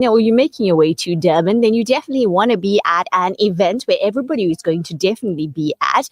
or you're making your way to Durban, then you definitely want to be at an event where everybody is going to definitely be at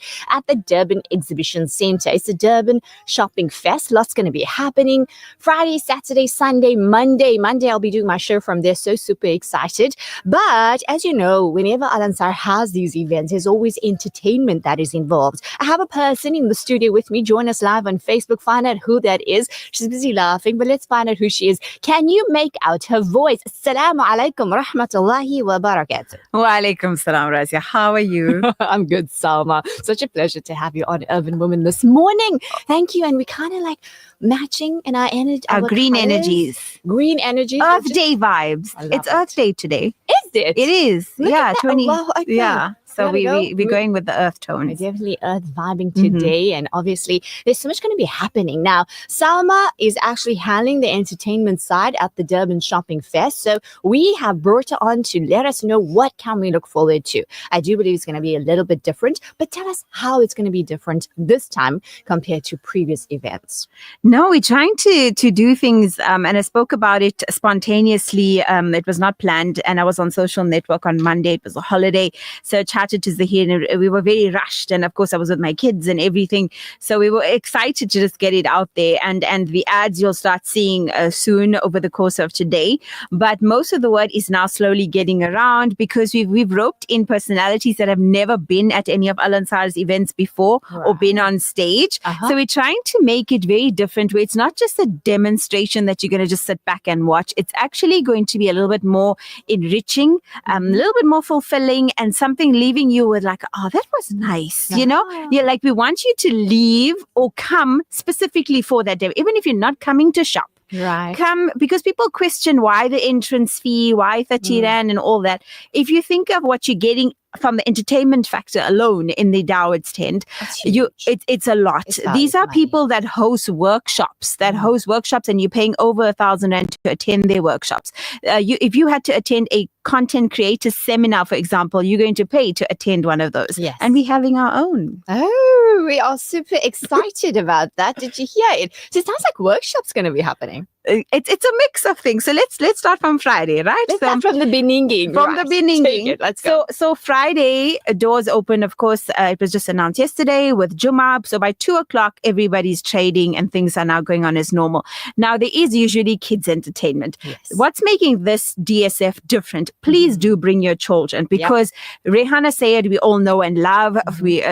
the Durban Exhibition Centre. It's the Durban Shopping Fest. Lots going to be happening Friday, Saturday, Sunday, Monday. Monday, I'll be doing my show from there. So super excited. But as you know, whenever Al Ansar has these events, there's always entertainment that is involved. I have a person in the studio with me. Join us live on Facebook. Find out who that is. She's busy laughing, but let's find out who she is. Can you make out her voice? Assalamu alaikum rahmatullahi wa barakatuh. Wa alaikum salam, Razia. How are you? I'm good, Salma. Such a pleasure to have you on Urban Woman this morning. Thank you. And we kind of like matching in our energy. Our green colors. Energies. Green energies. Earth Day vibes. It's Earth Day today. Is it? It is. Look yeah, at that. 20. Allahu Akbar. Yeah. So we're going with the earth We're tones. definitely earth vibing today. And obviously, there's so much going to be happening. Now, Salma is actually handling the entertainment side at the Durban Shopping Fest. So we have brought her on to let us know what can we look forward to. I do believe it's going to be a little bit different. But tell us how it's going to be different this time compared to previous events. No, we're trying to do things. And I spoke about it spontaneously. It was not planned. And I was on social network on Monday. It was a holiday. So chatted to Zahir and we were very rushed, and of course I was with my kids and everything, so we were excited to just get it out there, and the ads you'll start seeing soon over the course of today. But most of the word is now slowly getting around because we've roped in personalities that have never been at any of Al Ansar's events before or been on stage. So we're trying to make it very different, where it's not just a demonstration that you're going to just sit back and watch. It's actually going to be a little bit more enriching, a little bit more fulfilling, and something leaving you with like, oh, that was nice. You know, like we want you to leave or come specifically for that day, even if you're not coming to shop. Right. Come, because people question why the entrance fee, why 30 Rand and all that. If you think of what you're getting from the entertainment factor alone in the Dawood's tent, it's a lot. These are people that host workshops, and you're paying over 1,000 Rand to attend their workshops. If you had to attend a content creator seminar, for example, you're going to pay to attend one of those. Yes. And we're having our own. Oh, we are super excited about that. Did you hear it? So it sounds like workshops going to be happening. It's a mix of things. So let's start from Friday, right? Let's start from the beginning. The beginning. Let's go. So Friday, doors open, of course. It was just announced yesterday with Jumab. So by 2:00, everybody's trading and things are now going on as normal. Now, there is usually kids entertainment. Yes. What's making this DSF different? Please do bring your children, because Rehana Sayed, we all know and love.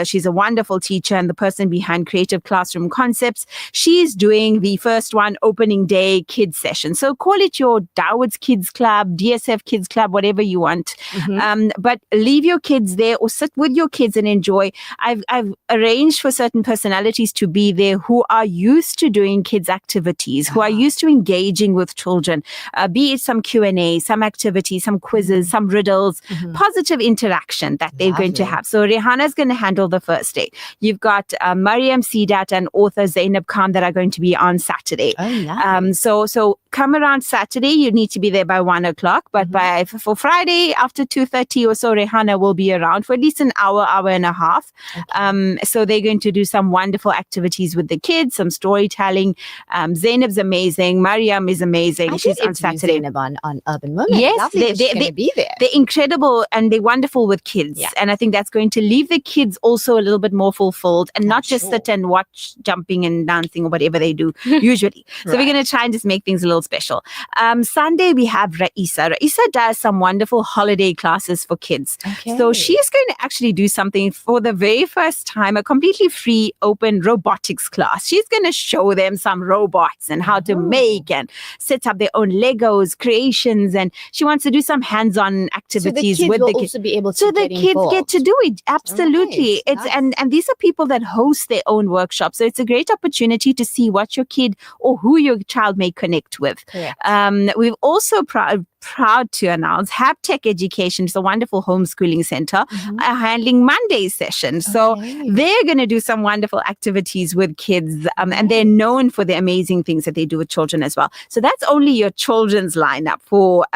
She's a wonderful teacher and the person behind Creative Classroom Concepts. She's doing the first one, opening day kids session. So call it your Dawood's Kids Club, DSF Kids Club, whatever you want. But leave your kids there or sit with your kids and enjoy. I've arranged for certain personalities to be there who are used to doing kids activities, who are used to engaging with children, be it some Q&A, some activities, some quizzes, some riddles, positive interaction that they're going to have. So Rehana's going to handle the first day. You've got Mariam Sidat and author Zainab Khan that are going to be on Saturday. Oh, nice. So come around Saturday. You need to be there by 1:00. But for Friday after 2:30 or so, Rehana will be around for at least an hour and a half. So they're going to do some wonderful activities with the kids, some storytelling. Zainab's amazing. Mariam is amazing. She's on Saturday. Zainab on Urban Women. Yes, they're going to be there. They're incredible and they're wonderful with kids. Yeah. And I think that's going to leave the kids also a little bit more fulfilled and not just sit and watch jumping and dancing or whatever they do usually. So we're going to try and just make things a little special. Sunday, we have Raisa. Raisa does some wonderful holiday classes for kids. Okay. So she's going to actually do something for the very first time, a completely free, open robotics class. She's going to show them some robots and how to make and set up their own Legos, creations, and she wants to do some hands-on activities with the kids. Also be able to So the kids get to do it. Absolutely. Right. It's and these are people that host their own workshops. So it's a great opportunity to see what your kid or who your child may connect with. Correct. We've also proud to announce Haptech Education is a wonderful homeschooling center handling Monday sessions. So they're going to do some wonderful activities with kids and they're known for the amazing things that they do with children as well. So that's only your children's lineup for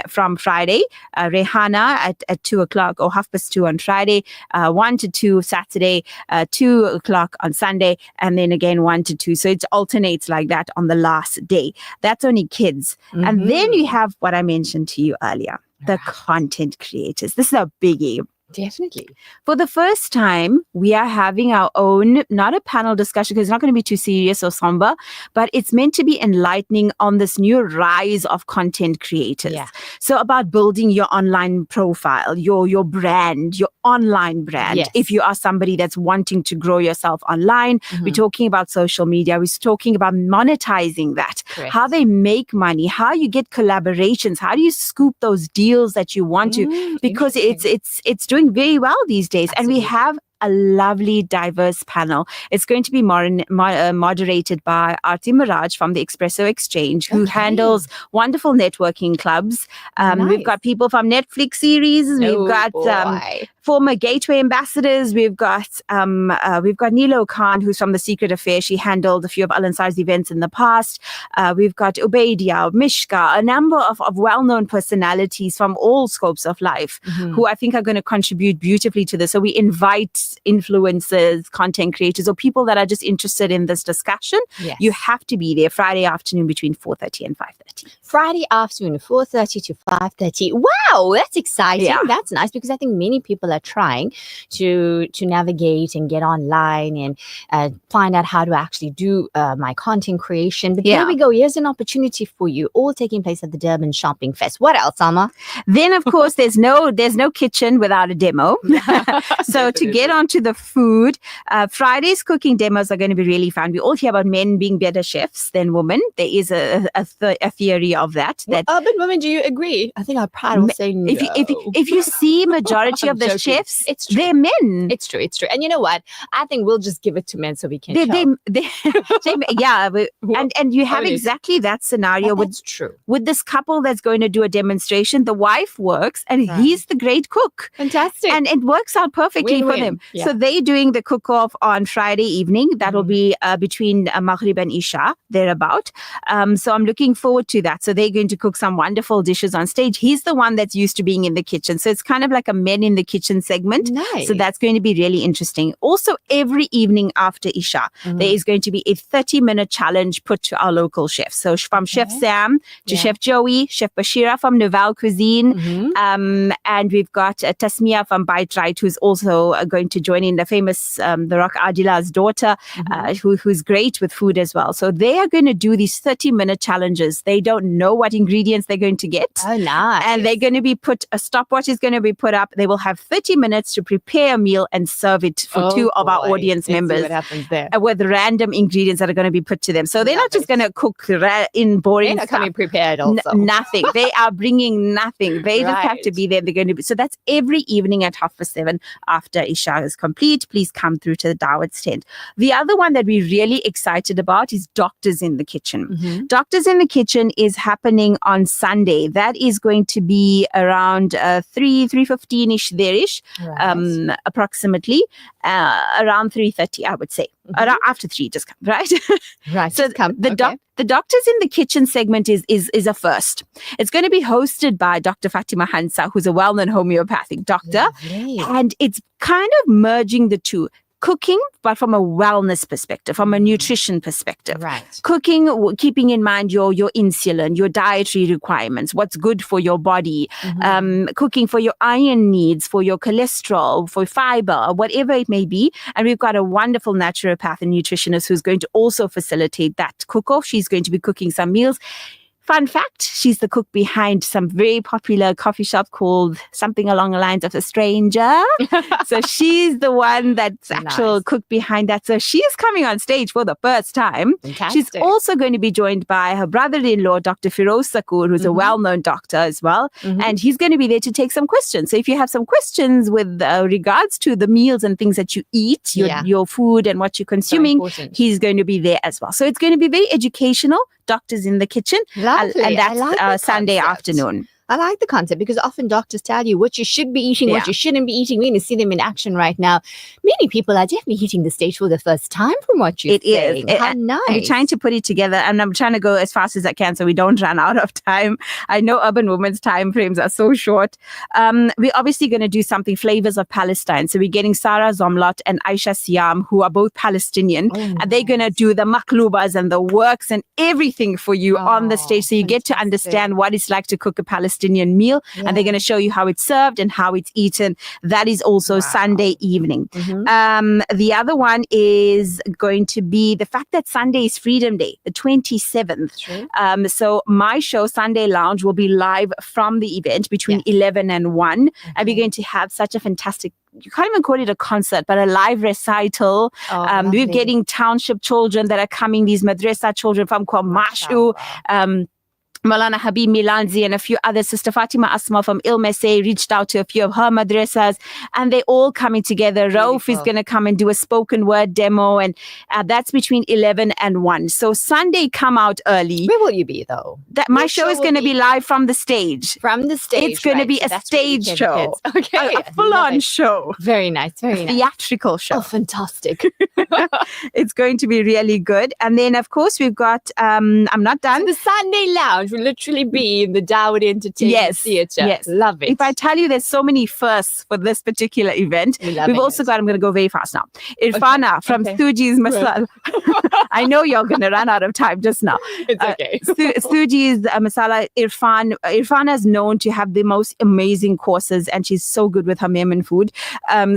from Friday. Rehana at 2:00 or 2:30 on Friday, 1 to 2 Saturday, 2:00 on Sunday, and then again 1 to 2. So it alternates like that on the last day. That's only kids. And then you have what I mentioned, mentioned to you earlier, the content creators. This is a biggie. Definitely. For the first time, we are having our own, not a panel discussion because it's not going to be too serious or somber, but it's meant to be enlightening on this new rise of content creators. Yeah. So about building your online profile, your brand, your online brand. Yes. If you are somebody that's wanting to grow yourself online, we're talking about social media. We're talking about monetizing that, Correct. how they make money, how you get collaborations, how do you scoop those deals that you want to, because it's doing very well these days. Absolutely. And we have a lovely, diverse panel. It's going to be moderated by Aarti Miraj from the Espresso Exchange, who handles wonderful networking clubs. Nice. We've got people from Netflix series. We've got former Gateway ambassadors. We've got Nilo Khan, who's from The Secret Affair. She handled a few of Al-Ansar's events in the past. We've got Ubaidia, Mishka, a number of well-known personalities from all scopes of life who I think are going to contribute beautifully to this. So we invite influencers, content creators, or people that are just interested in this discussion. Yes. You have to be there Friday afternoon between 4:30 and 5:30. Friday afternoon, 4:30 to 5:30. Wow, that's exciting. Yeah. That's nice because I think many people are trying to navigate and get online and find out how to actually do my content creation. But there we go. Here's an opportunity for you, all taking place at the Durban Shopping Fest. What else, Alma? Then, of course, there's no kitchen without a demo. So to get onto the food, Friday's cooking demos are going to be really fun. We all hear about men being better chefs than women. There is a theory of that. Urban women, do you agree? I think our pride will say no. If you see majority of the chefs, they're men. It's true. And you know what? I think we'll just give it to men so we can and you have exactly that scenario with this couple that's going to do a demonstration. The wife works and he's the great cook. Fantastic. And it works out perfectly for them. Yeah. So they're doing the cook-off on Friday evening. That will be between Maghrib and Isha, thereabout. So I'm looking forward to that. So they're going to cook some wonderful dishes on stage. He's the one that's used to being in the kitchen. So it's kind of like a men in the kitchen segment. Nice. So that's going to be really interesting. Also, every evening after Isha, there is going to be a 30-minute challenge put to our local chefs. So from Chef Sam to Chef Joey, Chef Bashira from Nouvelle Cuisine. And we've got Tasmia from Bite Right, who's also going to join in, the famous The Rock Adila's daughter, who's great with food as well. So they are going to do these 30-minute challenges. They don't know what ingredients they're going to get. Oh, nice. And they're going to be a stopwatch is going to be put up. They will have 30 minutes to prepare a meal and serve it for two of our audience members. What happens there? With random ingredients that are going to be put to them. So they're not just going to cook in boring stuff. They're not coming prepared also. Nothing. They are bringing nothing. They just have to be there. They're going to be. So that's every evening at 7:30 after Isha is complete. Please come through to the Dawat's tent. The other one that we're really excited about is Doctors in the Kitchen. Doctors in the Kitchen is happening on Sunday. That is going to be around 3:15-ish there-ish, approximately, around 3:30, I would say. Around after 3, just come, right? Right. So the Doctors in the Kitchen segment is a first. It's going to be hosted by Dr. Fatima Hansa, who's a well-known homeopathic doctor. Lovely. And it's kind of merging the two. Cooking, but from a wellness perspective, from a nutrition perspective. Right. Cooking, keeping in mind your insulin, your dietary requirements, what's good for your body. Cooking for your iron needs, for your cholesterol, for fiber, whatever it may be. And we've got a wonderful naturopath and nutritionist who's going to also facilitate that cook-off. She's going to be cooking some meals. Fun fact, she's the cook behind some very popular coffee shop called something along the lines of A Stranger. So she's the one that's actual cook behind that. So she is coming on stage for the first time. Fantastic. She's also going to be joined by her brother-in-law, Dr. Firoz Sakur, who's a well-known doctor as well. And he's going to be there to take some questions. So if you have some questions with regards to the meals and things that you eat, your food and what you're consuming, he's going to be there as well. So it's going to be very educational. Doctors in the Kitchen. Lovely. And that's Sunday afternoon. I like the concept because often doctors tell you what you should be eating, what you shouldn't be eating. We're going to see them in action right now. Many people are definitely hitting the stage for the first time from what you're saying. How nice. And you're trying to put it together, and I'm trying to go as fast as I can so we don't run out of time. I know urban women's time frames are so short. We're obviously going to do something flavors of Palestine. So we're getting Sarah Zomlot and Aisha Siam, who are both Palestinian, and they're going to do the maklubas and the works and everything for you on the stage. So you get to understand what it's like to cook a Palestinian meal, and they're going to show you how it's served and how it's eaten. That is also Sunday evening. The other one is going to be the fact that Sunday is Freedom Day, the 27th. So my show, Sunday Lounge, will be live from the event between 11 and 1. And we're going to have such a fantastic, you can't even call it a concert, but a live recital. We're getting township children that are coming, these madrasa children from Kwamashu, Malana Habib Milanzi and a few others. Sister Fatima Asma from Ilmese reached out to a few of her madrasas, and they're all coming together. Rauf is going to come and do a spoken word demo, and that's between 11 and 1. So Sunday, come out early. Where will you be, though? My show is going to be live from the stage. From the stage. It's going to be a stage show. Okay. A full-on show. Very nice. Very nice. Theatrical show. Oh, fantastic. It's going to be really good. And then, of course, we've got, I'm not done. The Sunday Lounge will literally be in the Dawood Entertainment Theatre. Yes. Love it. If I tell you there's so many firsts for this particular event, we've also got, I'm going to go very fast now, Irfana from Suji's Masala. I know you're going to run out of time just now. It's okay. Suji's Masala Irfana is known to have the most amazing courses, and she's so good with her Yemen food.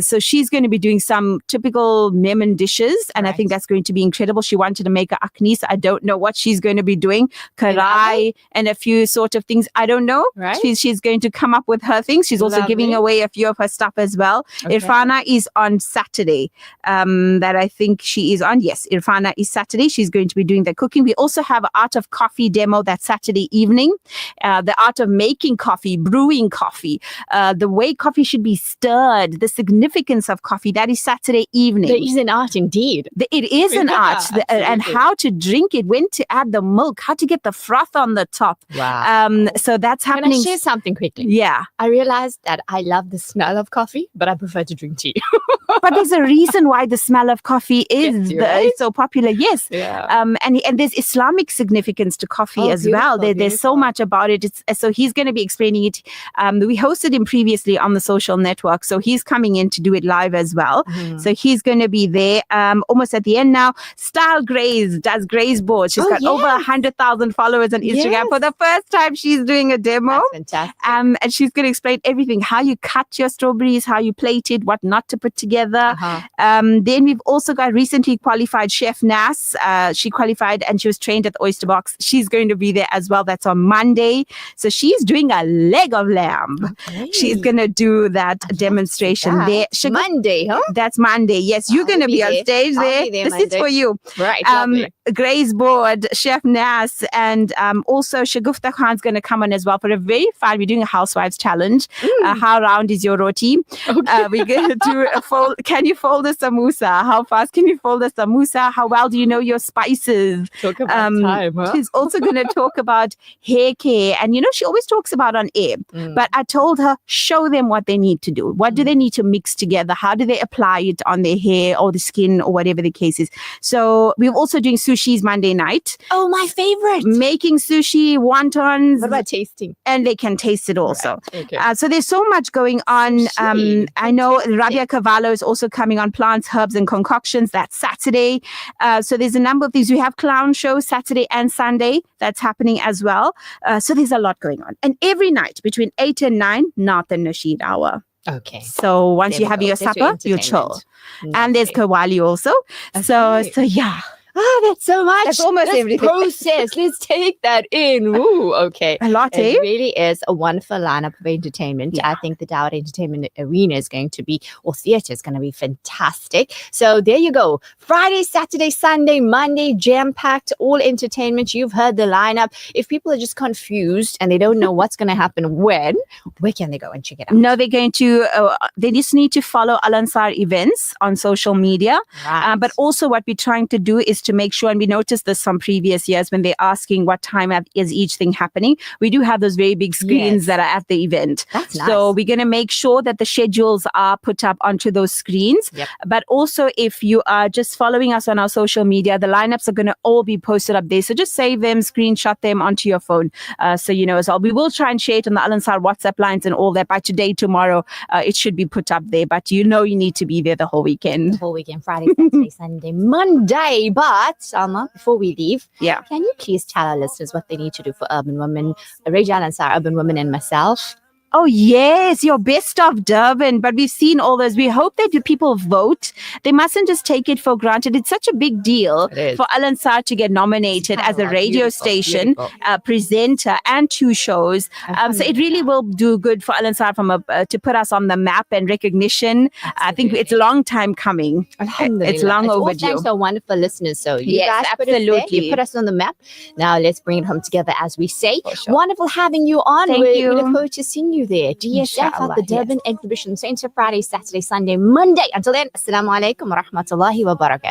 So she's going to be doing some typical Yemen dishes, and I think that's going to be incredible. She wanted to make a aknis. I don't know what she's going to be doing. Karai and a few sort of things. I don't know. She's going to come up with her things. She's also giving away a few of her stuff as well. Irfana is on Saturday. That I think she is on. Yes, Irfana is Saturday. She's going to be doing the cooking. We also have an art of coffee demo that Saturday evening. The art of making coffee, brewing coffee, the way coffee should be stirred, the significance of coffee. That is Saturday evening. There is an art indeed. It is an art. And how to drink it, when to add the milk, how to get the froth on the top. Wow. So that's happening. Can I share something quickly? Yeah. I realized that I love the smell of coffee, but I prefer to drink tea. But there's a reason why the smell of coffee is so popular. Yes. Yeah. And there's Islamic significance to coffee as well. There's so much about it. So he's going to be explaining it. We hosted him previously on the social network. So he's coming in to do it live as well. So he's going to be there almost at the end now. Style Grace does Grace board. She's got over 100,000 followers on Instagram. For the first time, she's doing a demo. That's fantastic. And she's going to explain everything, how you cut your strawberries, how you plate it, what not to put together. Then we've also got recently qualified Chef Nas. She qualified and she was trained at the Oyster Box. She's going to be there as well. That's on Monday. So she's doing a leg of lamb. She's going to do that demonstration there. Monday, huh? That's Monday. Yes, you're going to be on stage there. This is for you. Right. Grace Board, Chef Nas, and also Shagufta Khan's going to come on as well for a very fun. We're doing a housewives challenge. How round is your roti? We're going to do a fold. Can you fold a samosa? How fast can you fold a samosa? How well do you know your spices? Talk about time, huh? She's also going to talk about hair care. And, she always talks about on air. But I told her, show them what they need to do. What do they need to mix together? How do they apply it on their hair or the skin or whatever the case is? So we're also doing sushis Monday night. Oh, my favorite. Making sushi, wontons. What about tasting? And they can taste it also. Right. Okay. So there's so much going on. I know Rabia Cavallo is also coming on Plants, Herbs and Concoctions. That's Saturday. So there's a number of things. We have clown shows Saturday and Sunday. That's happening as well. So there's a lot going on. And every night between 8 and 9, Naat and Nasheed hour. Okay. So once you have your supper, you chill. And there's Kawali also. So yeah. That's so much. That's almost everything. Process. Let's take that in. Ooh, okay. A lot, It really is a wonderful lineup of entertainment. I think the Dawood Entertainment Arena is going to be, or theatre is going to be fantastic. So there you go. Friday, Saturday, Sunday, Monday, jam-packed, all entertainment. You've heard the lineup. If people are just confused and they don't know what's going to happen when, where can they go and check it out? No, they're going to, they just need to follow Al Ansar events on social media. Right. But also what we're trying to do is just to make sure, and we noticed this from previous years when they're asking what time is each thing happening, we do have those very big screens that are at the event. That's nice. So we're going to make sure that the schedules are put up onto those screens. Yep. But also, if you are just following us on our social media, the lineups are going to all be posted up there. So just save them, screenshot them onto your phone. So you know as well. We will try and share it on the Al Ansar WhatsApp lines and all that. By today, tomorrow, it should be put up there. But you need to be there the whole weekend. The whole weekend, Friday, Saturday, Sunday, Monday. But Salma, before we leave, can you please tell our listeners what they need to do for urban women, Razia Al Ansar, urban women, and myself? Oh, yes, your best of Durban. But we've seen all those. We hope that the people vote. They mustn't just take it for granted. It's such a big deal for Al Ansar to get nominated as a radio station, presenter, and 2 shows. So it really will do good for Al Ansar to put us on the map and recognition. Absolutely. I think it's a long time coming. It's long overdue. Thanks to our wonderful listeners. So you guys absolutely put us on the map. Now let's bring it home together, as we say. Sure. Wonderful having you on. Thank you. We look forward to seeing you there. DSF at the Durban Exhibition Centre, Friday, Saturday, Sunday, Monday. Until then, Assalamu alaikum wa rahmatullahi wa barakatuh.